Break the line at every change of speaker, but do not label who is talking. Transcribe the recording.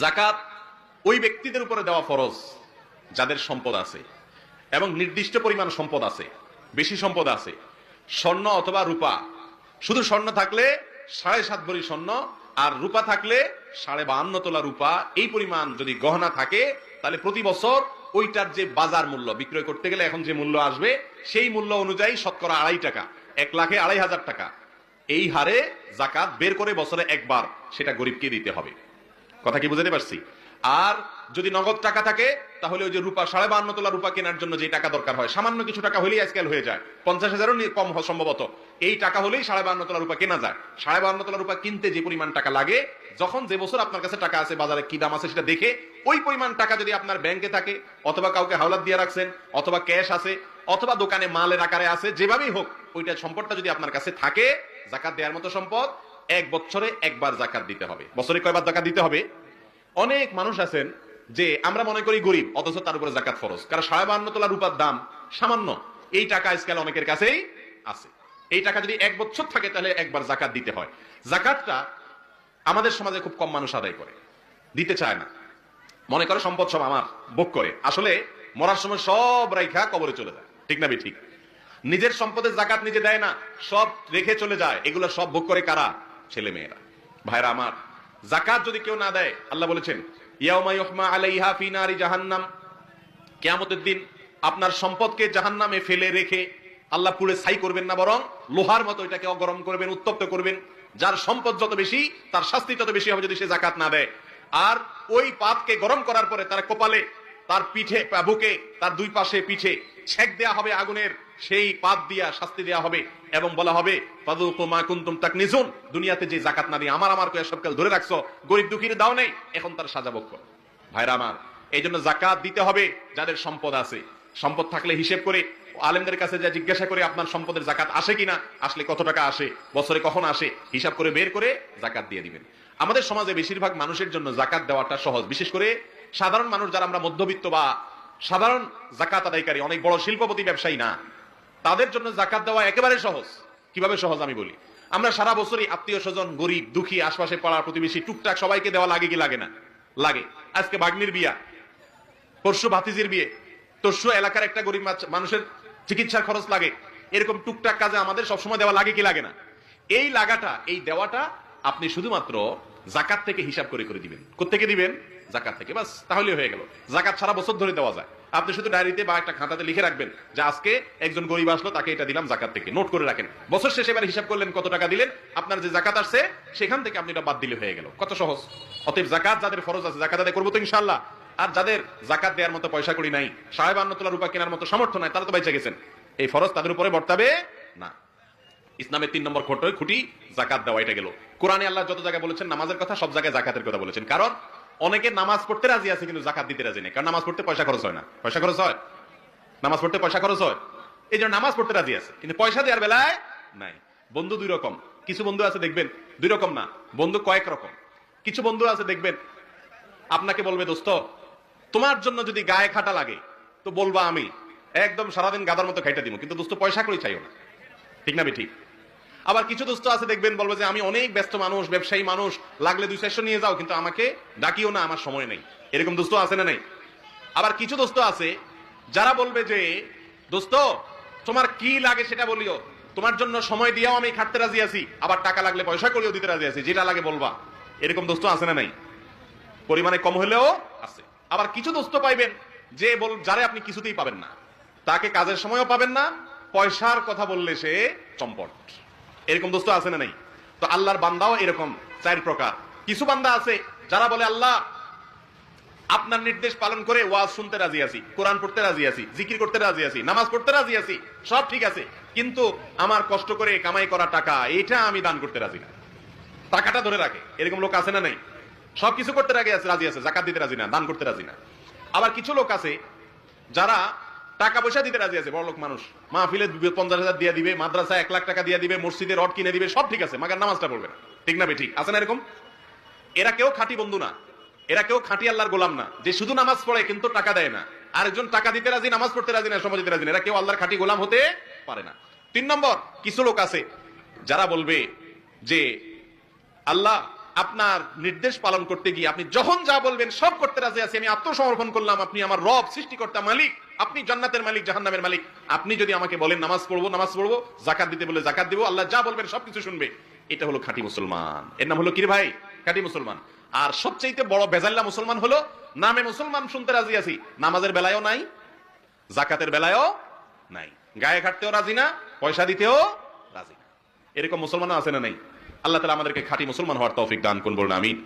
যাকাত ওই ব্যক্তিদের উপরে দেওয়া ফরজ যাদের সম্পদ আছে এবং নির্দিষ্ট পরিমাণ সম্পদ আছে, বেশি সম্পদ আছে, স্বর্ণ অথবা রূপা। শুধু স্বর্ণ থাকলে 7.5 ভরি স্বর্ণ, আর রূপা থাকলে 52.5 তোলা রূপা, এই পরিমাণ যদি গহনা থাকে, তাহলে প্রতি বছর ওইটার যে বাজার মূল্য, বিক্রয় করতে গেলে এখন যে মূল্য আসবে সেই মূল্য অনুযায়ী শতকরা 2.5 টাকা, 1 লাখে 2.500 টাকা, এই হারে যাকাত বের করে বছরে একবার সেটা গরিবকে দিতে হবে। কথা কি বুঝতে পারছি? আর যদি নগদ টাকা থাকে তাহলে ওই যে রূপা 52.5 তোলা রূপা কেনার জন্য যে টাকা দরকার হয়, সামান্য কিছু টাকা হলেই আজকাল হয়ে যায়, 50,000-ও কম সম্ভবত, এই টাকা হলেই 52.5 তোলা রূপা কেনা যায়। 52.5 তোলা রূপা কিনতে যে পরিমাণ টাকা লাগে, যখন যে বছর আপনার কাছে টাকা আছে, বাজারে কি দাম আছে সেটা দেখে ওই পরিমাণ টাকা যদি আপনার ব্যাংকে থাকে, অথবা কাউকে হাওলাত দিয়ে রাখছেন, অথবা ক্যাশ আছে, অথবা দোকানে মালের আকারে আছে, যেভাবেই হোক ওইটা সম্পদটা যদি আপনার কাছে থাকে, যাকাত দেওয়ার মতো সম্পদ, 1 বছরে একবার যাকাত দিতে হবে। বছরে কয়বার যাকাত দিতে হবে? অনেক মানুষ আছেন যে আমরা মনে করি গরিব, অথচ তার উপরে যাকাত ফরজ, কারণ 52.5 তোলা রূপার দাম সামান্য, এই টাকা আজকাল অনেকের কাছেই আছে। এই টাকা যদি 1 বছর থাকে তাহলে একবার যাকাত দিতে হয়। যাকাতটা আমাদের সমাজে খুব কম মানুষ আদায় করে, দিতে চায় না, মনে করে সম্পদ সব আমার, ভোগ করে। আসলে মরার সময় সব রাইখা কবরে চলে যায়, ঠিক না ঠিক? নিজের সম্পদের যাকাত নিজে দেয় না, সব রেখে চলে যায়। এগুলো সব ভোগ করে কারা? ছেলে মেয়েরা। ভাইরা আমার, যাকাত যদি কেউ না দেয়, আল্লাহ বলেছেন ইয়াউমা ইউহমা আলাইহা ফি নারি জাহান্নাম, কিয়ামতের দিন আপনার সম্পদকে জাহান্নামে ফেলে রেখে আল্লাহ পুড়ে ছাই করবেন না, বরং লোহার মতো এটাকে গরম করবেন, উত্তপ্ত করবেন। যার সম্পদ যত বেশি তার শাস্তি তত বেশি হবে যদি সে যাকাত না দেয়। আর ওই পাতকে গরম করার পরে তার কপালে, তার পিঠে, বুকে, তার দুই পাশে পিঠে ছেক দেয়া হবে আগুনের, সেই পাত দিয়া শাস্তি দেয়া হবে এবং বলা হবে ফাযুকু মা কুনতুম তাকনিজুন, দুনিয়াতে যে যাকাত না দিয়ে আমার কয়ে সবকাল ধরে রাখছো, গরিব দুঃখীর দাও নেই, এখন তার সাজা ভোগ করো। ভাইরা আমার, এই জন্য যাকাত দিতে হবে যাদের সম্পদ আছে। সম্পদ থাকলে হিসেব করে আলেমদের কাছে যা জিজ্ঞাসা করে আপনার সম্পদের যাকাত আসে কিনা, আসলে কত টাকা আসে, বছরে কখন আসে, হিসাব করে বের করে যাকাত দিয়ে দিবেন। আমাদের সমাজে বেশিরভাগ মানুষের জন্য যাকাত দেওয়াটা সহজ, বিশেষ করে সাধারণ মানুষ যারা আমরা মধ্যবিত্ত বা সাধারণ যাকাত আদায়কারী, অনেক বড় শিল্পপতি ব্যবসায়ী না, তাদের জন্য যাকাত দেওয়া একেবারে সহজ। কিভাবে সহজ আমি বলি। আমরা সারা বছরই আত্মীয় স্বজন, গরিব দুঃখী, আশপাশে পাড়া প্রতিবেশী, টুকটাক সবাইকে দেওয়া লাগে কি লাগে না? লাগে। আজকে ভাগ্নির বিয়া, পরশু ভাতিজির বিয়ে, তরশু এলাকার একটা গরিব মানুষের চিকিৎসার খরচ লাগে, এরকম টুকটাক কাজে আমাদের সবসময় দেওয়া লাগে কি লাগে না? এই লাগাটা, এই দেওয়াটা আপনি শুধুমাত্র যাকাত থেকে হিসাব করে করে দিবেন। কোত্থেকে দিবেন? যাকাত থেকে, বাস, তাহলে হয়ে গেল। যাকাত সারা বছর ধরে দেওয়া যায়। আপনি শুধু ডায়েরিতে বা একটা খাতাতে লিখে রাখবেন যে আজকে একজন গরিব আসলো, তাকে এটা দিলাম যাকাত থেকে, নোট করে রাখেন। বছর শেষে এবার হিসাব করলেন কত টাকা দিলেন, আপনার যে যাকাত আসছে সেখান থেকে আপনি এটা বাদ দিলে হয়ে গেল। কত সহজ। অতএব যাকাত যাদের ফরজ আছে, যাকাত আদায় করবো তো ইনশাআল্লাহ। আর যাদের যাকাত দেওয়ার মতো পয়সা কড়ি নাই, 52.5 তোলা রূপা কেনার মতো সামর্থ্য নাই, তারা তো বেঁচে গেছেন, এই ফরজ তাদের উপরে বর্তাবে না। ইসলামের 3 নম্বর খুঁটি যাকাত দেওয়া, এটা গেল। কোরআনে আল্লাহ যত জায়গায় বলেছেন নামাজের কথা, সব জায়গায় যাকাতের কথা বলেছেন। কারণ অনেকে নামাজ পড়তে রাজি আছে কিন্তু যাকাত দিতে রাজি নেই, কারণ নামাজ পড়তে পয়সা খরচ হয় না। পয়সা খরচ হয়, নামাজ পড়তে পয়সা খরচ হয়, এই জন্য নামাজ পড়তে রাজি আছে কিন্তু পয়সা দেওয়ার বেলায় নাই। বন্ধু 2 রকম। কিছু বন্ধু আছে দেখবেন, 2 রকম না, বন্ধু কয়েক রকম। কিছু বন্ধু আছে দেখবেন আপনাকে বলবে, দোস্ত তোমার জন্য যদি গায়ে খাটা লাগে তো বলবা, আমি একদম সারাদিন গাদার মতো খাইটা দিব, কিন্তু দোস্ত পয়সা করে চাইও না, ঠিক না ঠিক? আবার কিছু দোস্ত আছে দেখবেন বলবে যে আমি অনেক ব্যস্ত মানুষ, ব্যবসায়ী মানুষ, লাগলে 2-400 নিয়ে যাও, কিন্তু আমাকে ডাকিও না, আমার সময় নেই। এরকম দোস্ত আছে না নাই? আবার কিছু দোস্ত আছে যারা বলবে যে দোস্ত তোমার কি লাগে সেটা বলিও, তোমার জন্য সময় দিয়েও আমি খাটতে রাজি আছি, আবার টাকা লাগলে পয়সা করিও দিতে রাজি আছি, যেটা লাগে বলবা। এরকম দোস্ত আছে না নাই? পরিমাণে কম হলেও আছে। আবার কিছু দোস্ত পাইবেন যে যারে আপনি কিছুতেই পাবেন না, তাকে কাজের সময়ও পাবেন না, পয়সার কথা বললে সে চম্পট। এরকম দোস্ত আছে না নাই? তো আল্লাহর বান্দাও এরকম 4 প্রকার। কিছু বান্দা আছে যারা বলে আল্লাহ আপনার নির্দেশ পালন করে ওয়াজ শুনতে রাজি আছি, কোরআন পড়তে রাজি আছি, জিকির করতে রাজি আছি, নামাজ পড়তে রাজি আছি, সব ঠিক আছে, কিন্তু আমার কষ্ট করে কামাই করা টাকা এটা আমি দান করতে রাজি না, টাকাটা ধরে রাখে। এরকম লোক আছে না নাই? সবকিছু করতে রাজি আছে, যাকাত দিতে রাজি না, দান করতে রাজি না। আবার কিছু লোক আছে যারা টাকা পয়সা দিতে রাজি আছে, বড় লোক মানুষ, মাহফিলে 50,000 দিয়ে দিবে, মাদ্রাসায় 1 লাখ টাকা দিয়ে দিবে, মসজিদে রড কিনে দিবে, সব ঠিক আছে, মাগার নামাজটা পড়বে না, ঠিক না ঠিক? আছে না এরকম? এরা কেউ খাঁটি বন্ধু না, এরা কেউ খাঁটি আল্লাহর গোলাম না, যে শুধু নামাজ পড়ে কিন্তু টাকা দেয় না। আরেকজন টাকা দিতে রাজি, নামাজ পড়তে রাজি না, সময় দিতে রাজি না, এরা কেউ আল্লাহর খাঁটি গোলাম হতে পারে না। 3 নম্বর, কিছু লোক আছে যারা বলবে যে আল্লাহ আপনার নির্দেশ পালন করতে গিয়ে আপনি যখন যা বলবেন সব করতে রাজি আছি, আমি আত্মসমর্পণ করলাম, আপনি আমার রব, সৃষ্টিকর্তা, মালিক, আপনি জান্নাতের মালিক, জাহান্নামের মালিক, আপনি যদি আমাকে বলেন নামাজ পড়বো, যাকাত দিতে বলে যাকাত দিব, আল্লাহ যা বলবেন সবকিছু শুনবে, এটা হলো খাঁটি মুসলমান। এর নাম হলো কি রে ভাই? খাঁটি মুসলমান। আর সবচেয়ে বড় বেজাল্লা মুসলমান হলো নামে মুসলমান, শুনতে রাজি আছি, নামাজের বেলায়ও নাই, যাকাতের বেলায়ও নাই, গায়ে খাটতেও রাজি না, পয়সা দিতেও রাজি না। এরকম মুসলমান আছে না নাই? আল্লাহ তাআলা আমাদেরকে খাঁটি মুসলমান হওয়ার তৌফিক দান করুন, বলুন আমিন।